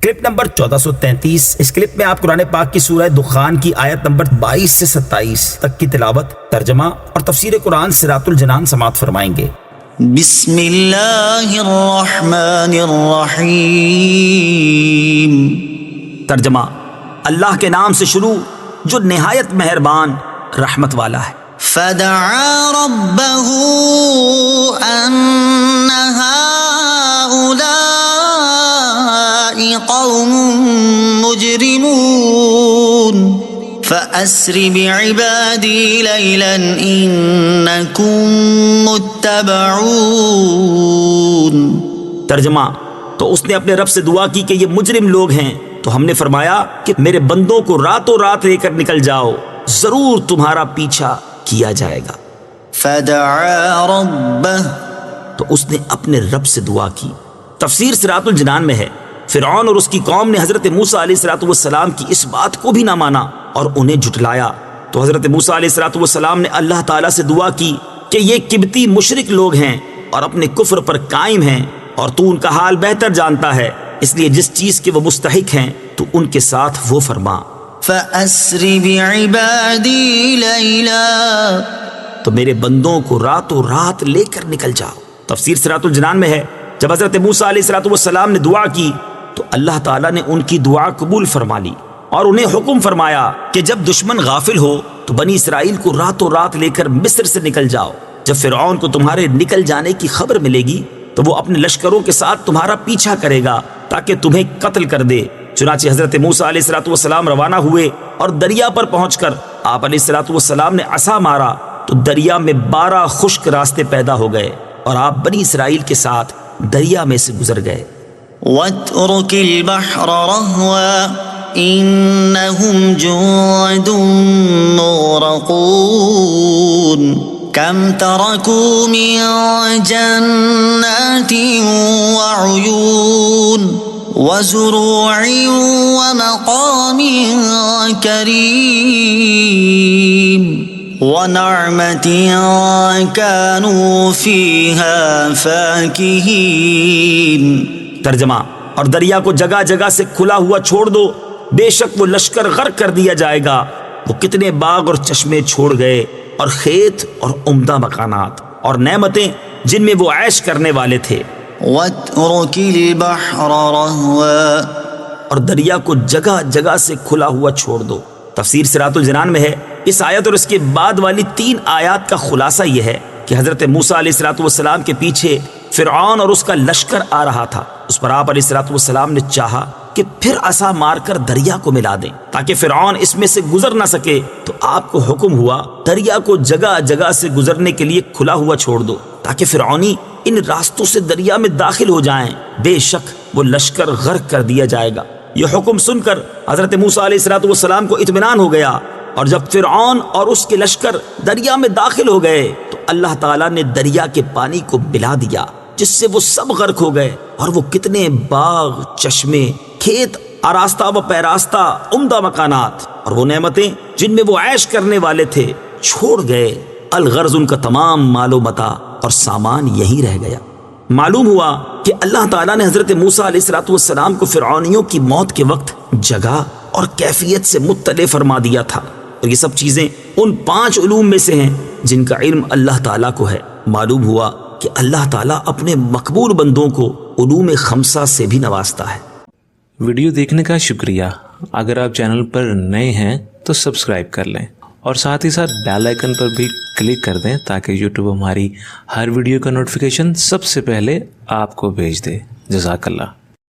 Clip number 1433۔ اس clip میں آپ قرآن پاک کی سورہ دخان کی آیت نمبر 22 سے 27 تک کی تلاوت، ترجمہ اور تفسیر قرآن صراط الجنان سماعت فرمائیں گے۔ بسم اللہ الرحمن الرحیم۔ ترجمہ: اللہ کے نام سے شروع جو نہایت مہربان رحمت والا ہے۔ فدعا ربہ ان هؤلاء قوم مجرمون فأسر بعبادی لیلا انکم متبعون۔ ترجمہ: تو اس نے اپنے رب سے دعا کی کہ یہ مجرم لوگ ہیں، تو ہم نے فرمایا کہ میرے بندوں کو راتوں رات لے کر نکل جاؤ، ضرور تمہارا پیچھا کیا جائے گا۔ فدعا ربہ، تو اس نے اپنے رب سے دعا کی۔ تفسیر صراط الجنان میں ہے، فرعون اور اس کی قوم نے حضرت موسیٰ علیہ السلام کی اس بات کو بھی نہ مانا اور انہیں جھٹلایا، تو حضرت موسیٰ علیہ السلام نے اللہ تعالیٰ سے دعا کی کہ یہ قبطی مشرک لوگ ہیں اور اپنے کفر پر قائم ہیں، اور تو ان کا حال بہتر جانتا ہے، اس لیے جس چیز کے وہ مستحق ہیں تو ان کے ساتھ وہ فرما۔ فَأَسْرِ بِعِبَادِي لَيْلًا، تو میرے بندوں کو راتوں رات لے کر نکل جاؤ۔ تفسیر صراط الجنان میں ہے، جب حضرت موسیٰ علیہ السلام نے دعا کی تو اللہ تعالیٰ نے ان کی دعا قبول فرما لی اور انہیں حکم فرمایا کہ جب دشمن غافل ہو تو بنی اسرائیل کو راتوں رات لے کر مصر سے نکل جاؤ۔ جب فرعون کو تمہارے نکل جانے کی خبر ملے گی تو وہ اپنے لشکروں کے ساتھ تمہارا پیچھا کرے گا تاکہ تمہیں قتل کر دے۔ چنانچہ حضرت موسیٰ علیہ السلام روانہ ہوئے اور دریا پر پہنچ کر آپ علیہ السلام نے عصا مارا تو دریا میں 12 خشک راستے پیدا ہو گئے اور آپ بنی اسرائیل کے ساتھ دریا میں سے گزر گئے۔ وَاتْرُكِ الْبَحْرَ رَهْوًا إِنَّهُمْ جُندٌ مُّغْرَقُونَ كَمْ تَرَكُوا مِن جَنَّاتٍ وَعُيُونٍ وَزُرُوعٍ وَمَقَامٍ كَرِيمٍ وَنَعْمَةٍ كَانُوا فِيهَا فَاكِهِينَ۔ ترجمہ: اور دریا کو جگہ جگہ سے کھلا ہوا چھوڑ دو، بے شک وہ لشکر غرق کر دیا جائے گا۔ وہ کتنے باغ اور چشمے چھوڑ گئے اور کھیت اور عمدہ مکانات اور نعمتیں جن میں وہ عیش کرنے والے تھے۔ وَاتْرُكِ الْبَحْرَ رَهْوًا، اور دریا کو جگہ جگہ سے کھلا ہوا چھوڑ دو۔ تفسیر صراط الجنان میں ہے، اس آیت اور اس کے بعد والی 3 آیات کا خلاصہ یہ ہے کہ حضرت موسیٰ علیہ السلام کے پیچھے فرعون اور اس کا لشکر آ رہا تھا۔ اس پر آپ علیہ السلام نے چاہا کہ پھر عصا مار کر دریا کو ملا دیں تاکہ فرعون اس میں سے گزر نہ سکے، تو آپ کو حکم ہوا دریا کو جگہ جگہ سے گزرنے کے لیے کھلا ہوا چھوڑ دو تاکہ فرعونی ان راستوں سے دریا میں داخل ہو جائیں، بے شک وہ لشکر غرق کر دیا جائے گا۔ یہ حکم سن کر حضرت موسیٰ علیہ السلام کو اطمینان ہو گیا، اور جب فرعون اور اس کے لشکر دریا میں داخل ہو گئے تو اللہ تعالیٰ نے دریا کے پانی کو ملا دیا، جس سے وہ سب غرق ہو گئے، اور وہ کتنے باغ، چشمے، کھیت، آراستہ و پیراستہ، عمدہ مکانات اور وہ نعمتیں جن میں وہ عیش کرنے والے تھے چھوڑ گئے۔ الغرض ان کا تمام مال و متاع اور سامان یہیں رہ گیا۔ معلوم ہوا کہ اللہ تعالیٰ نے حضرت موسیٰ علیہ السلام کو فرعونیوں کی موت کے وقت جگہ اور کیفیت سے مطلع فرما دیا تھا، اور یہ سب چیزیں ان 5 علوم میں سے ہیں جن کا علم اللہ تعالیٰ کو ہے۔ معلوم ہوا کہ اللہ تعالیٰ اپنے مقبول بندوں کو علوم 5 سے بھی نوازتا ہے۔ ویڈیو دیکھنے کا شکریہ۔ اگر آپ چینل پر نئے ہیں تو سبسکرائب کر لیں اور ساتھ ہی ساتھ بیل آئیکن پر بھی کلک کر دیں تاکہ یوٹیوب ہماری ہر ویڈیو کا نوٹیفیکیشن سب سے پہلے آپ کو بھیج دے۔ جزاک اللہ۔